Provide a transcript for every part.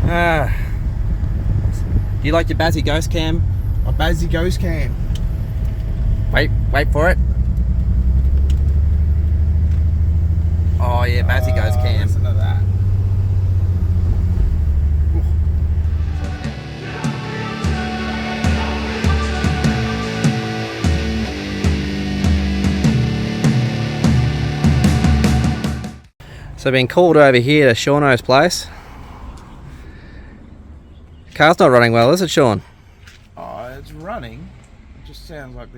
Do you like your Bazzy Ghost Cam? A Bazzy Ghost Cam. Wait for it. Oh yeah, Bazzy Ghost Cam. Listen to that. So I've been called over here to Shauno's place. Car's not running well, is it, Shaun? Oh, it's running. It just sounds like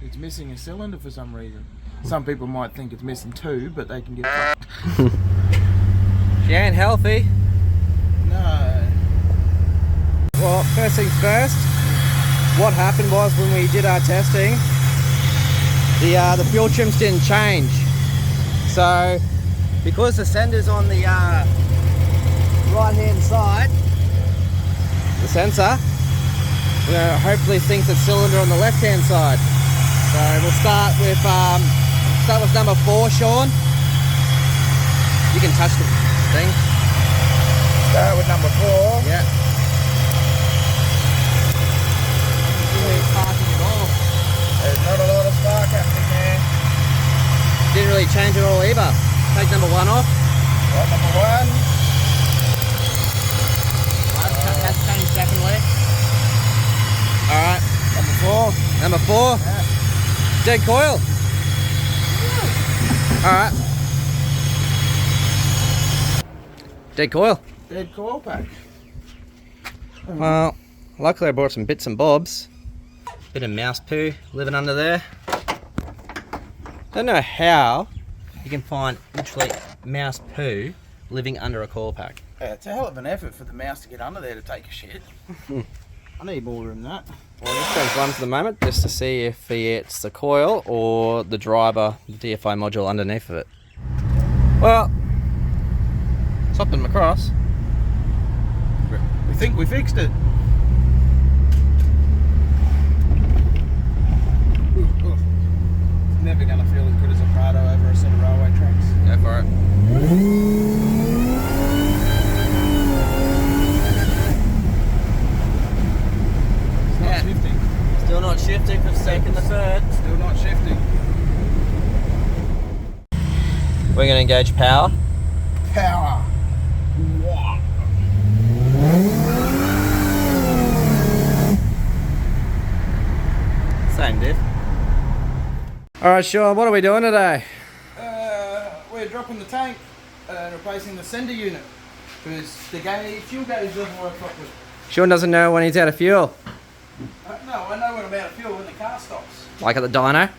it's missing a cylinder for some reason. Some people might think it's missing two, but they can get fucked. She ain't healthy. No. Well, first things first, what happened was when we did our testing, the fuel trims didn't change. So, because the sender's on the right hand side, the sensor hopefully thinks it's cylinder on the left hand side. So we'll start with number 4, Shaun. You can touch the thing. Start with number 4. Yeah. Really sparking at all. There's not a lot of spark happening there. Didn't really change at all either. Take number 1 off. Right, number 1. That's changed definitely. Alright. Number 4. Yeah. Dead coil. Alright. Dead coil. Dead coil pack. Well, luckily I brought some bits and bobs. Bit of mouse poo living under there. Don't know how you can find literally mouse poo living under a coil pack. Yeah, it's a hell of an effort for the mouse to get under there to take a shit. I need more room than that. Well, this one's run for the moment just to see if it's the coil or the driver, the DFI module underneath of it. Well, swapped them across. We think we fixed it. It's never going to feel as good as a Prado over a set of railway tracks. Go for it. Shifting. Still not shifting for second the third. Still not shifting. We're going to engage power. Power. Wow. Same diff. Alright, Shaun, what are we doing today? We're dropping the tank and replacing the sender unit because the fuel gauge doesn't work properly. Shaun doesn't know when he's out of fuel. No, I know when I'm out of fuel when the car stops. Like at the dyno.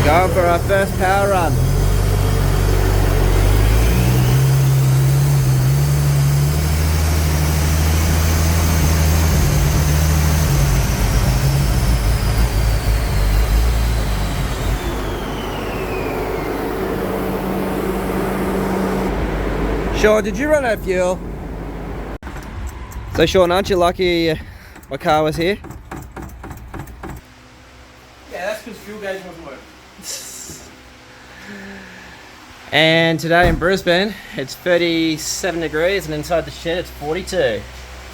Going for our first power run. Shaun, did you run out of fuel? So Shaun, aren't you lucky my car was here? Yeah, that's because fuel gauge wasn't working. And today in Brisbane, it's 37 degrees and inside the shed it's 42.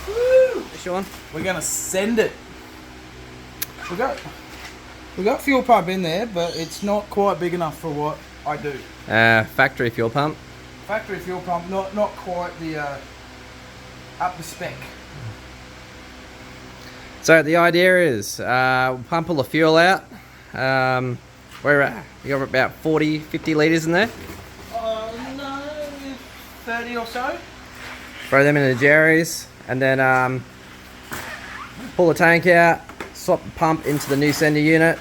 Woo! Hey, Shaun? We're going to send it. We got fuel pump in there, but it's not quite big enough for what I do. Factory fuel pump. Factory fuel pump, not quite the up the spec. So the idea is we'll pump all the fuel out. We got about 40, 50 litres in there. No, 30 or so. Throw them in the jerrys and then pull the tank out, swap the pump into the new sender unit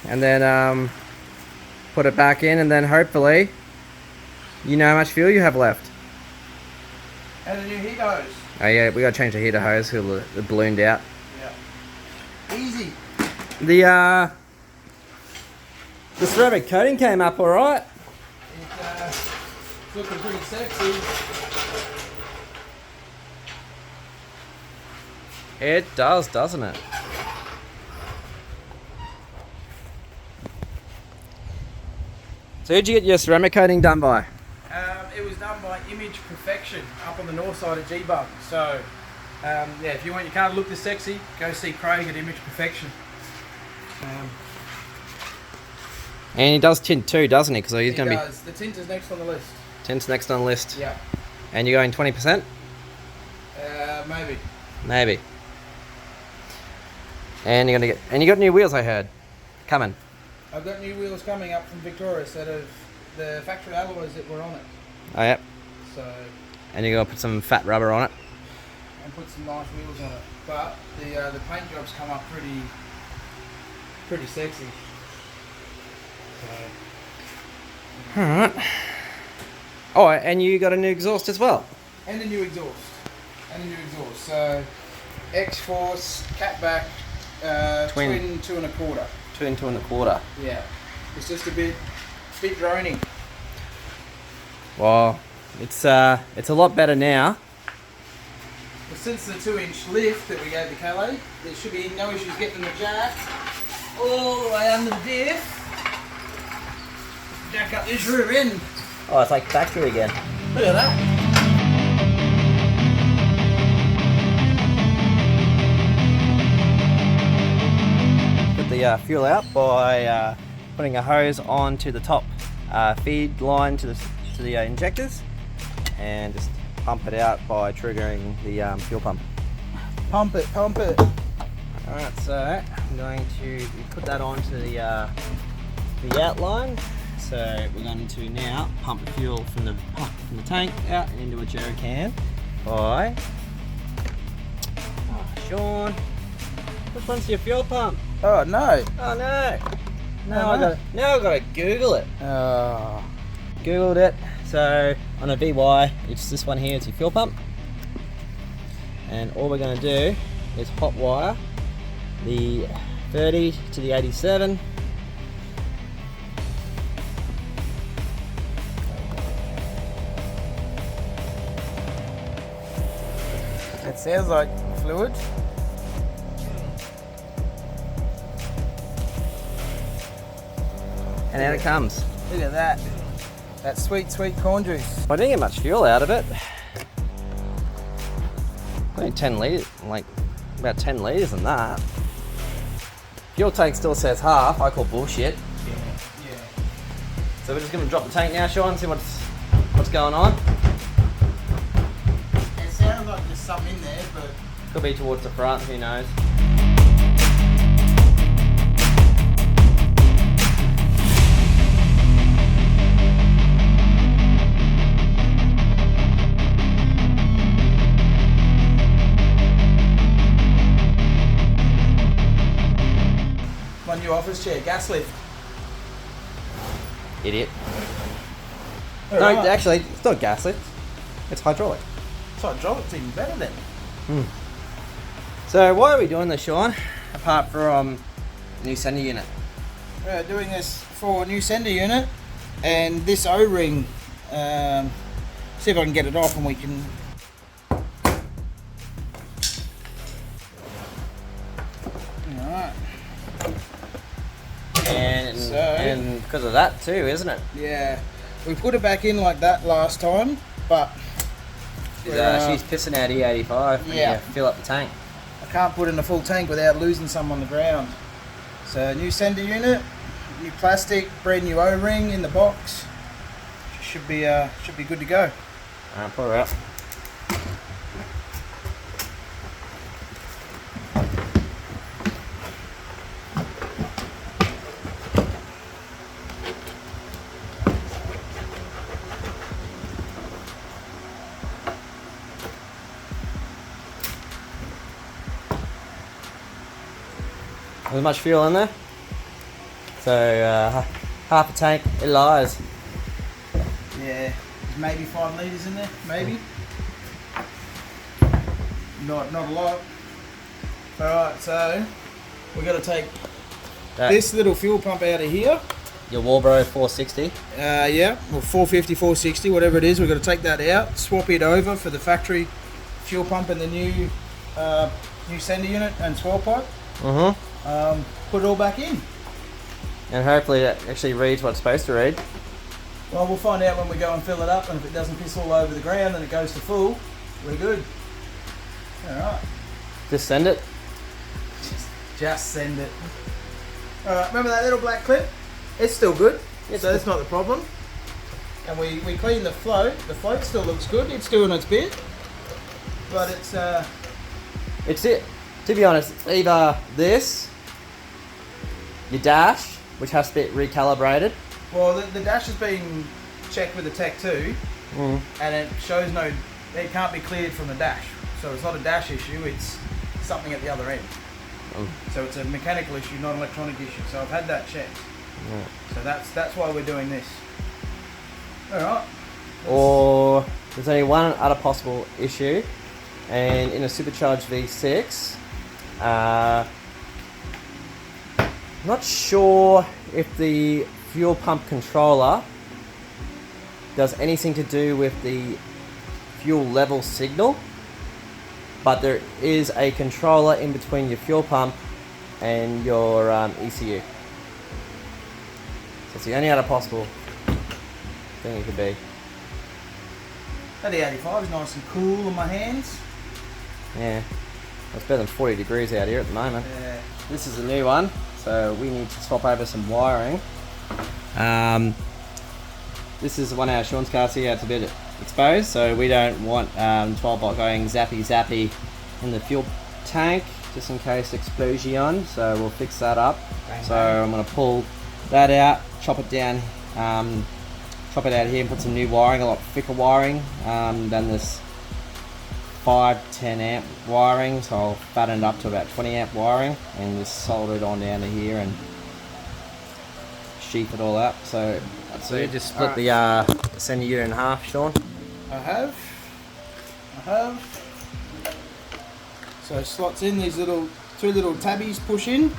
and then put it back in, and then hopefully you know how much fuel you have left. And a new heat hose. Oh yeah, we got to change the heater hose because it ballooned out. Yeah. Easy. The ceramic coating came up alright. It's looking pretty sexy. It does, doesn't it? So who'd you get your ceramic coating done by? It was done by Image Perfection up on the north side of G-Bug. So, yeah, if you want your car to look this sexy, go see Craig at Image Perfection. And he does tint too, doesn't he? Because he's going to be... The tint is next on the list. Tint's next on the list. Yeah. And you're going 20%? Maybe. Maybe. And you're gonna get... And you got new wheels, I heard. Coming. I've got new wheels coming up from Victoria instead of the factory alloys that were on it. Oh, yep. So... And you're going to put some fat rubber on it. And put some nice wheels on it. But the paint jobs come up pretty sexy. So... Alright. Oh, and you got a new exhaust as well. And a new exhaust. So, X-Force, catback, twin 2.25. Twin 2.25. Yeah. It's just a bit droning. Well, it's a lot better now. But since the 2-inch lift that we gave the Calais, there should be no issues getting the jack all the way under the diff. Jack up this rear end. Oh, it's like factory again. Look at that. Put the fuel out by putting a hose onto the top feed line to the injectors, and just pump it out by triggering the fuel pump. Pump it. Alright, so I'm going to put that onto the outline. So we're going to now pump the fuel from the tank out and into a jerry can by Shaun. Which one's your fuel pump? Oh no. Oh no. Now I've got to Google it. Oh. Googled it. So on a VY, it's this one here, it's your fuel pump. And all we're going to do is hot wire the 30 to the 87. It sounds like fluid. And out it comes. Look at that. That sweet corn juice. I didn't get much fuel out of it. Only 10 litres, like about 10 litres in that. Fuel tank still says half, I call bullshit. Yeah. So we're just going to drop the tank now, Shaun, see what's going on. It sounds like there's some in there, but... Could be towards the front, who knows. My new office chair, gas lift. Idiot. All No, right. actually, it's not gas lift. It's hydraulic. It's hydraulic's even better then. So why are we doing this, Shaun? Apart from new sender unit. We're doing this for a new sender unit and this O-ring. See if I can get it off and we can... Alright. And because of that too, isn't it? Yeah. We put it back in like that last time, but... She's pissing out E85 when Yeah. you fill up the tank. I can't put in a full tank without losing some on the ground. So new sender unit, new plastic, brand new O-ring in the box. Should be good to go. Alright, pull her out. There's much fuel in there, so half a tank, it lies. Yeah, there's maybe 5 litres in there, maybe. Not a lot. Alright, so we're going to take this little fuel pump out of here. Your Walbro 460. Yeah, or 450, 460, whatever it is. We're going to take that out, swap it over for the factory fuel pump and the new sender unit and swirl pipe. Put it all back in. And hopefully it actually reads what it's supposed to read. Well, we'll find out when we go and fill it up, and if it doesn't piss all over the ground and it goes to full, we're good. Alright. Just send it. Just send it. Alright, remember that little black clip? It's still good, so that's not the problem. And we cleaned the float. The float still looks good, it's doing its bit. But it's it. To be honest, either this, your dash, which has to be recalibrated. Well, the dash has been checked with the Tech 2, and it shows it can't be cleared from the dash. So it's not a dash issue, it's something at the other end. So it's a mechanical issue, not an electronic issue. So I've had that checked. So that's why we're doing this. Alright. Or there's only one other possible issue, and in a supercharged V6, not sure if the fuel pump controller does anything to do with the fuel level signal, but there is a controller in between your fuel pump and your ECU. So it's the only other possible thing it could be. That E85 is nice and cool on my hands. Yeah, it's better than 40 degrees out here at the moment. Yeah. This is a new one, so we need to swap over some wiring. This is one out of Shaun's car, so yeah, it's a bit exposed, so we don't want 12 volt going zappy in the fuel tank, just in case explosion, so we'll fix that up. So I'm going to pull that out, chop it down, chop it out here and put some new wiring, a lot thicker wiring than this 5-10 amp wiring, so I'll fatten it up to about 20 amp wiring and just solder it on down to here and sheath it all up. So just split the sender unit in half, Shaun. I have. So it slots in these two little tabbies, push in,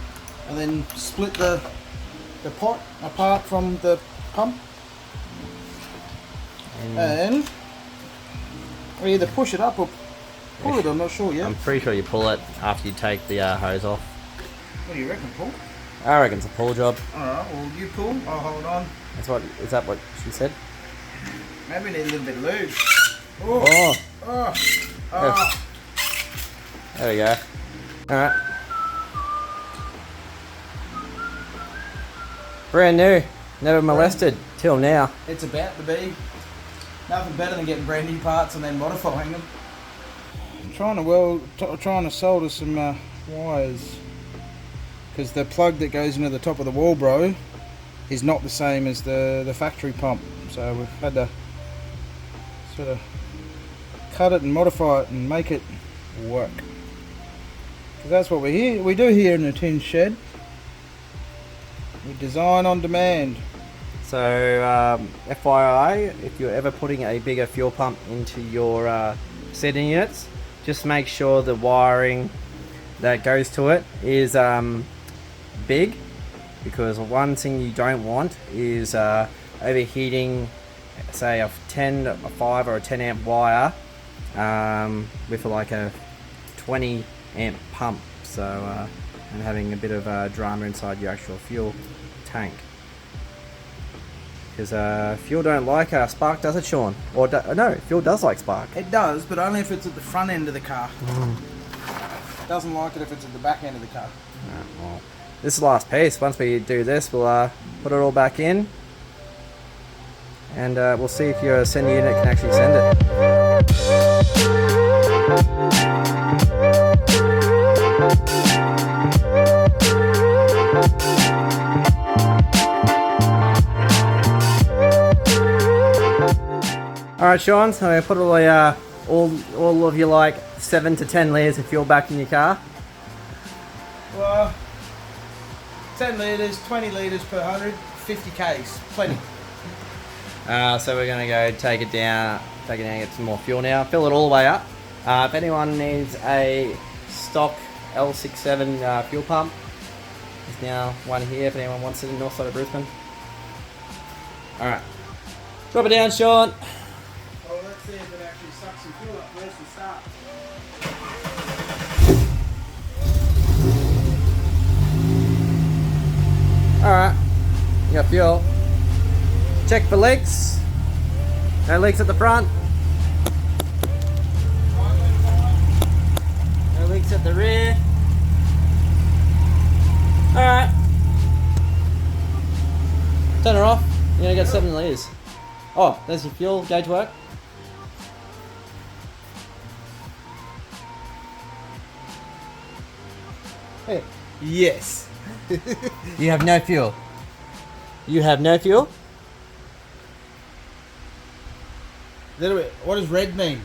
and then split the pot apart from the pump. And we either push it up or pull it, I'm not sure yet. I'm pretty sure you pull it after you take the hose off. What do you reckon, Paul? I reckon it's a pull job. Alright, well you pull, I'll hold on. Is that what she said? Maybe we need a little bit of lube. There we go. Alright. Brand new. Never molested till now. It's about to be. Nothing better than getting brand new parts and then modifying them. I'm trying to solder some wires, because the plug that goes into the top of the walbro is not the same as the factory pump, so we've had to sort of cut it and modify it and make it work, because that's what we do here in the tin shed. We design on demand. So FYI, if you're ever putting a bigger fuel pump into your setting units, just make sure the wiring that goes to it is big, because one thing you don't want is overheating, say a 5 or a 10 amp wire with like a 20 amp pump, so and having a bit of drama inside your actual fuel tank, because fuel don't like spark, does it, Shaun? Or no, fuel does like spark. It does, but only if it's at the front end of the car. It doesn't like it if it's at the back end of the car. Well, this is the last piece. Once we do this, we'll put it all back in, and we'll see if your sender unit can actually send it. Alright, Shaun, so I put all of your like 7 to 10 litres of fuel back in your car. Well, 10 litres, 20 litres per 100, 50 Ks, plenty. So we're going to go take it down, get some more fuel now, fill it all the way up. If anyone needs a stock L67 fuel pump, there's now one here if anyone wants it in north side of Brisbane. Alright, drop it down, Shaun. Well, let's see if it actually sucks some fuel up first and start. Alright, you got fuel. Check for leaks. No leaks at the front. No leaks at the rear. Alright. Turn her off. You're gonna get 7 litres. Oh, there's your fuel gauge work. Hey. Yes. You have no fuel. You have no fuel? What does red mean?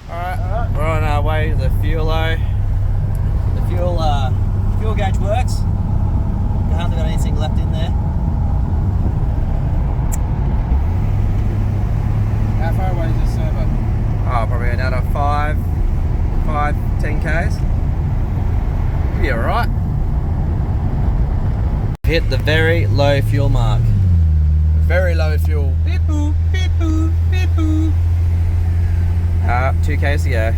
Alright, we're on our way to the fuel-o. The fuel gauge works. I haven't got anything left in there. How far away is this servo? Oh, probably another 10 Ks. Be alright. Hit the very low fuel mark. Very low fuel. Beep boop, beep boop, beep boop. 2 Ks to go.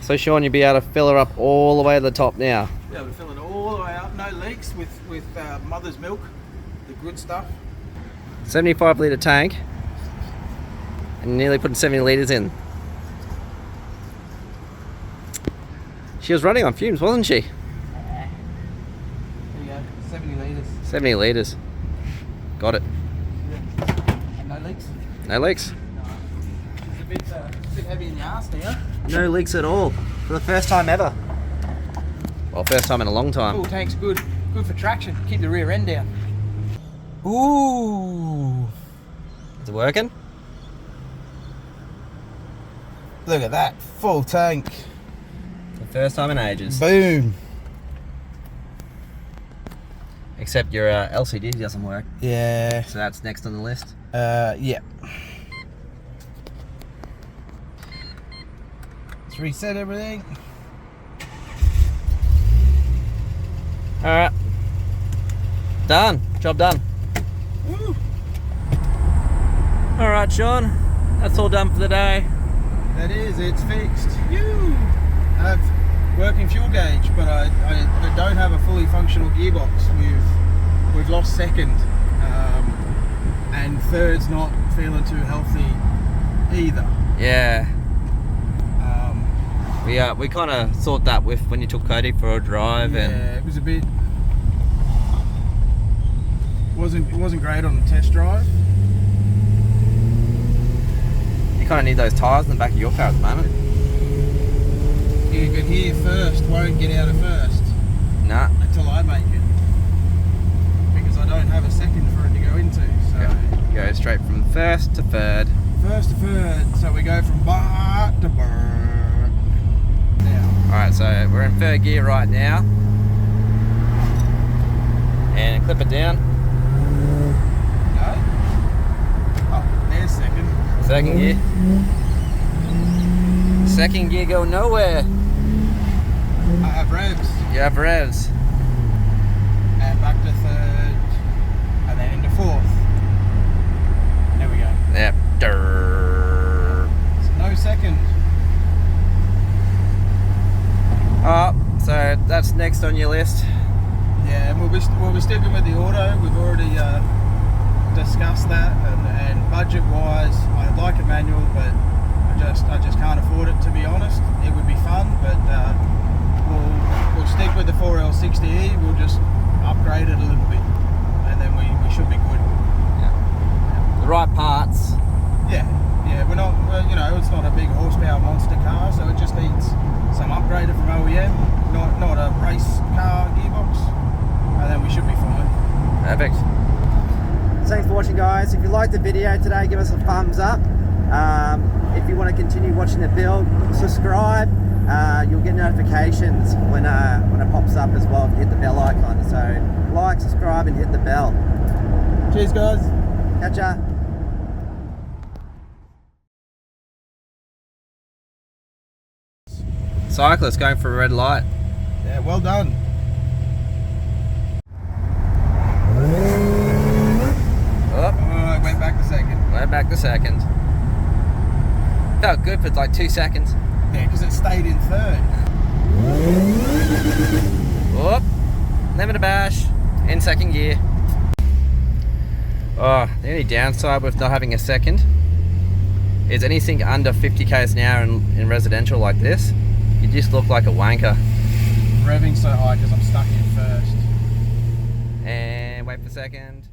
So Shaun, you'll be able to fill her up all the way to the top now. Yeah, we're filling it all the way up. No leaks with mother's milk. The good stuff. 75 litre tank. And nearly putting 70 litres in. She was running on fumes, wasn't she? There you go, 70 litres. 70 litres. Got it. Yeah. And no leaks? No leaks. No. It's a bit heavy in the arse now. No leaks at all. For the first time ever. Well, first time in a long time. Full tank's good. Good for traction. Keep the rear end down. Ooh. Is it working? Look at that. Full tank. The first time in ages. Boom. Except your LCD doesn't work. Yeah. So that's next on the list. Yeah. Let's reset everything. Alright. Done. Job done. Woo. Alright, Shaun. That's all done for the day. That is, it's fixed. You have working fuel gauge, but I don't have a fully functional gearbox. We've lost second, and third's not feeling too healthy either. Yeah. We kind of thought that with when you took Cody for a drive, Yeah, and it was a bit. It wasn't great on the test drive. you kind of need those tyres in the back of your car at the moment. You could hear first, won't get out of first Nah. until I make it, because I don't have a second for it to go into. So Go straight from first to third. first to third, so we go from bar to bar. Now, Alright, so we're in third gear right now. And clip it down. no. Oh, there's second. Second gear. Second gear going nowhere. I have revs, You have revs. and back to third, and then into fourth. There we go. Yep. Durr. So no second. So that's next on your list. Yeah, and we'll be sticking with the auto. We've already discussed that, and budget-wise, I'd like a manual, but I just can't afford it, to be honest. It would be fun, but we'll stick with the 4L60E. We'll just upgrade it a little bit, and then we should be good. The right parts. Yeah, we're not, it's not a big horsepower monster car, so it just needs some upgraded from OEM, not a race car gearbox, and then we should be fine. Perfect. Thanks for watching, guys. If you liked the video today, give us a thumbs up. If you want to continue watching the build, subscribe. You'll get notifications when it pops up as well if you hit the bell icon. So like, subscribe, and hit the bell. Cheers, guys. Catch ya. Cyclist going for a red light. Yeah, well done. Oh, I went back to second. went back to second. Felt good for like 2 seconds. Yeah, because it stayed in third. Whoop. Lemon a bash in second gear. Oh, the only downside with not having a second is anything under 50 k's an hour in residential like this, you just look like a wanker. Revving so high because I'm stuck in first. And wait for second.